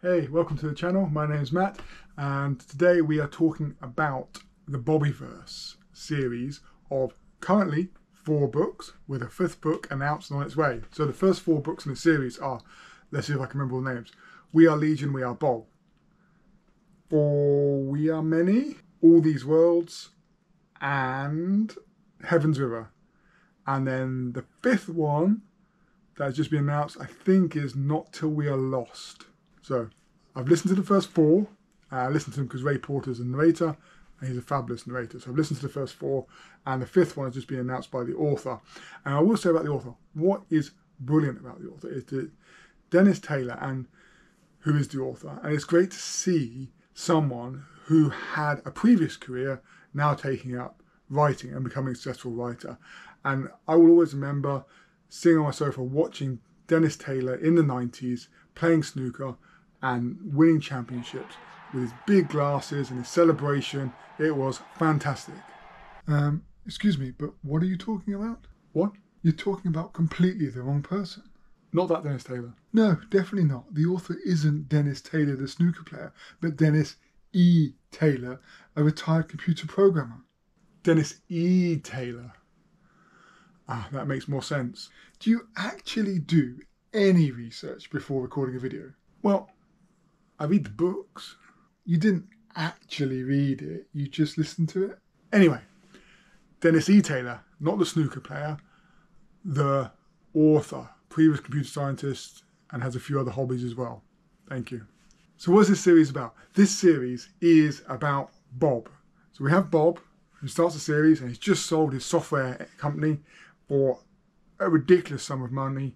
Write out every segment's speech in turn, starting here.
Hey, welcome to the channel. My name is Matt, and today we are talking about the Bobiverse series of currently 4 books with a 5th book announced on its way. So the first 4 books in the series are, let's see if I can remember all the names: We Are Legion, We Are Bob, For We Are Many, All These Worlds, and Heaven's River. And then the 5th one that has just been announced, I think, is Not Till We Are Lost. So I've listened to the first 4. I listened to them because Ray Porter's a narrator, and he's a fabulous narrator. So I've listened to the first 4, and the 5th one has just been announced by the author. And I will say about the author, what is brilliant about the author is that Dennis Taylor, and who is the author, and it's great to see someone who had a previous career now taking up writing and becoming a successful writer. And I will always remember sitting on my sofa watching Dennis Taylor in the 90s playing snooker and winning championships with his big glasses and his celebration. It was fantastic. Excuse me, but what are you talking about? What? You're talking about completely the wrong person. Not that Dennis Taylor. No, definitely not. The author isn't Dennis Taylor, the snooker player, but Dennis E. Taylor, a retired computer programmer. Dennis E. Taylor. Ah, that makes more sense. Do you actually do any research before recording a video? Well, I read the books. You didn't actually read it, you just listened to it. Anyway, Dennis E. Taylor, not the snooker player, the author, previous computer scientist, and has a few other hobbies as well. Thank you. So what is this series about? This series is about Bob. So we have Bob, who starts the series, and he's just sold his software company for a ridiculous sum of money,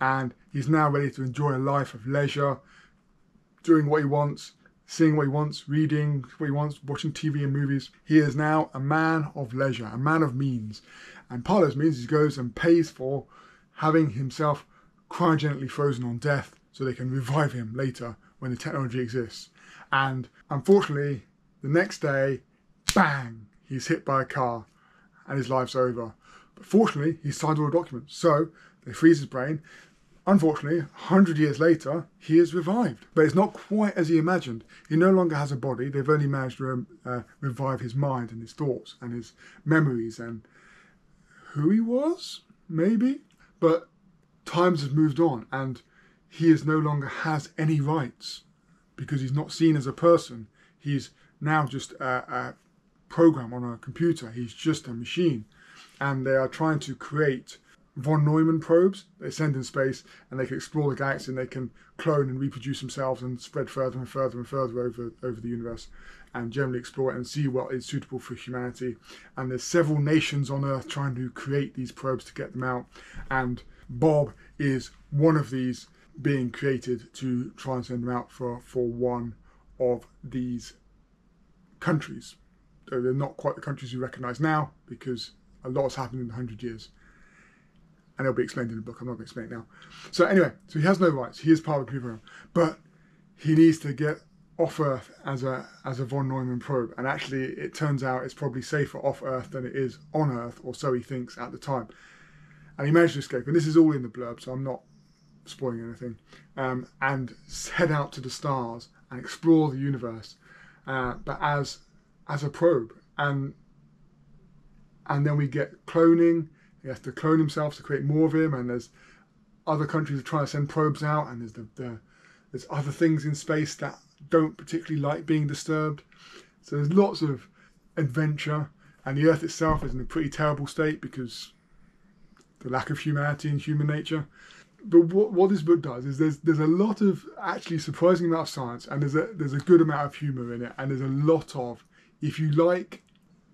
and he's now ready to enjoy a life of leisure, doing what he wants, seeing what he wants, reading what he wants, watching TV and movies. He is now a man of leisure, a man of means, and part of those means he goes and pays for having himself cryogenically frozen on death so they can revive him later when the technology exists. And unfortunately, the next day, bang, he's hit by a car and his life's over. But fortunately, he signed all the documents, so they freeze his brain. Unfortunately, 100 years later, he is revived. But it's not quite as he imagined. He no longer has a body. They've only managed to revive his mind and his thoughts and his memories and who he was, maybe. But times have moved on, and he is no longer has any rights because he's not seen as a person. He's now just a program on a computer. He's just a machine. And they are trying to create von Neumann probes they send in space, and they can explore the galaxy, and they can clone and reproduce themselves and spread further and further and further over the universe, and generally explore it and see what is suitable for humanity. And there's several nations on Earth trying to create these probes to get them out, and Bob is one of these being created to try and send them out for one of these countries. Though they're not quite the countries we recognise now, because a lot has happened in 100 years. And it'll be explained in the book. I'm not going to explain it now. So anyway, so he has no rights. He is part of the computer program. But he needs to get off Earth as a von Neumann probe. And actually, it turns out it's probably safer off Earth than it is on Earth, or so he thinks at the time. And he managed to escape. And this is all in the blurb, so I'm not spoiling anything. And head out to the stars and explore the universe. But as a probe. And then we get cloning. He has to clone himself to create more of him, and there's other countries that try to send probes out, and there's other things in space that don't particularly like being disturbed. So there's lots of adventure, and the Earth itself is in a pretty terrible state because the lack of humanity and human nature. But what this book does is there's a lot of actually surprising amount of science, and there's a good amount of humour in it, and there's a lot of, if you like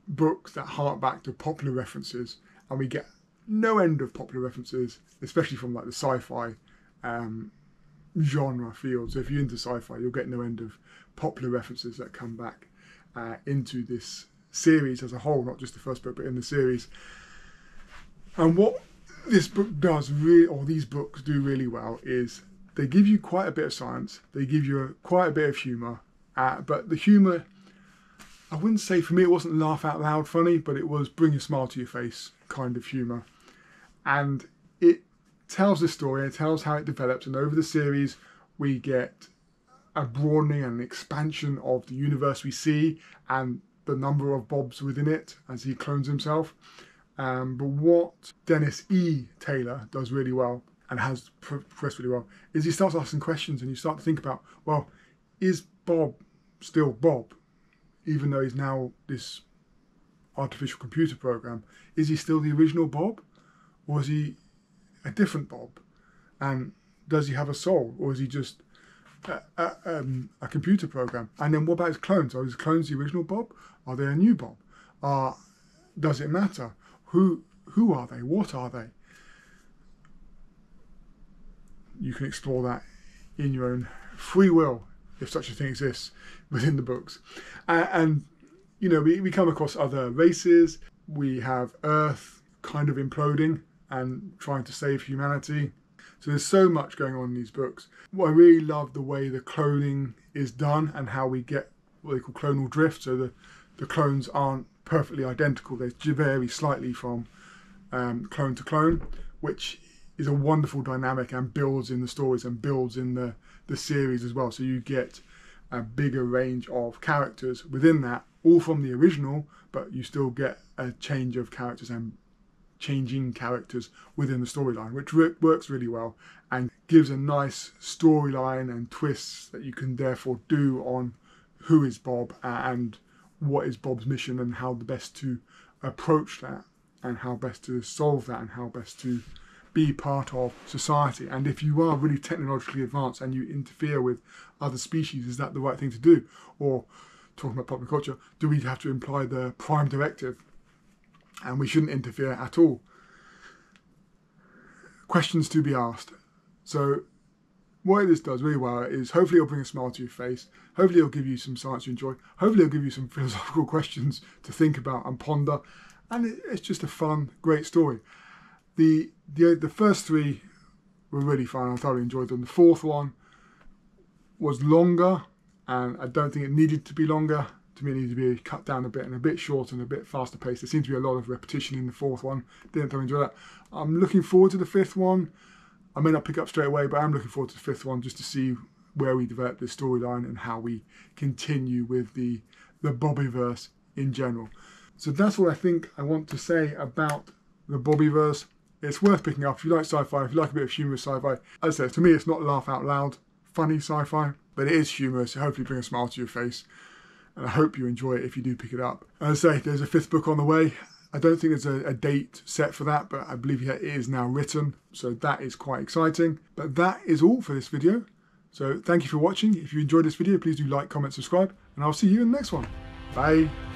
books that hark back to popular references, and we get no end of popular references, especially from like the sci-fi genre field. So if you're into sci-fi, you'll get no end of popular references that come back into this series as a whole, not just the first book, but in the series. And what this book does really, or these books do really well, is they give you quite a bit of science, they give you quite a bit of humour, but the humour, I wouldn't say, for me it wasn't laugh out loud funny, but it was bring a smile to your face kind of humour. And it tells the story, it tells how it develops, and over the series we get a broadening and expansion of the universe we see and the number of Bobs within it as he clones himself. But what Dennis E. Taylor does really well and has progressed really well is he starts asking questions, and you start to think about, well, is Bob still Bob? Even though he's now this artificial computer program, is he still the original Bob? Or is he a different Bob? And does he have a soul? Or is he just a computer program? And then what about his clones? Are his clones the original Bob? Are they a new Bob? Does it matter? Who are they? What are they? You can explore that in your own free will, if such a thing exists within the books. And you know, we come across other races. We have Earth kind of imploding and trying to save humanity. So there's so much going on in these books. Well, I really love the way the cloning is done and how we get what they call clonal drift. So the clones aren't perfectly identical. They vary slightly from clone to clone, which is a wonderful dynamic and builds in the stories and builds in the series as well. So you get a bigger range of characters within that, all from the original, but you still get a change of characters and changing characters within the storyline, which works really well and gives a nice storyline and twists that you can therefore do on who is Bob and what is Bob's mission and how the best to approach that and how best to solve that and how best to be part of society. And if you are really technologically advanced and you interfere with other species, is that the right thing to do? Or, talking about popular culture, do we have to imply the prime directive and we shouldn't interfere at all? Questions to be asked. So what this does really well is hopefully it'll bring a smile to your face. Hopefully it'll give you some science you enjoy. Hopefully it'll give you some philosophical questions to think about and ponder. And it's just a fun, great story. The first three were really fun. I thoroughly enjoyed them. The fourth one was longer, and I don't think it needed to be longer. To me, it needed to be cut down a bit and a bit shorter and a bit faster paced. There seemed to be a lot of repetition in the fourth one. Didn't thoroughly enjoy that. I'm looking forward to the fifth one. I may not pick up straight away, but I'm looking forward to the fifth one just to see where we develop this storyline and how we continue with the Bobiverse in general. So that's what I think I want to say about the Bobiverse. It's worth picking up if you like sci-fi, if you like a bit of humorous sci-fi. As I said, to me it's not laugh out loud funny sci-fi, but it is humorous. Hopefully bring a smile to your face, and I hope you enjoy it if you do pick it up. As I say, there's a fifth book on the way. I don't think there's a date set for that, but I believe it is now written, so that is quite exciting. But that is all for this video. So thank you for watching. If you enjoyed this video, please do like, comment, subscribe, and I'll see you in the next one. Bye.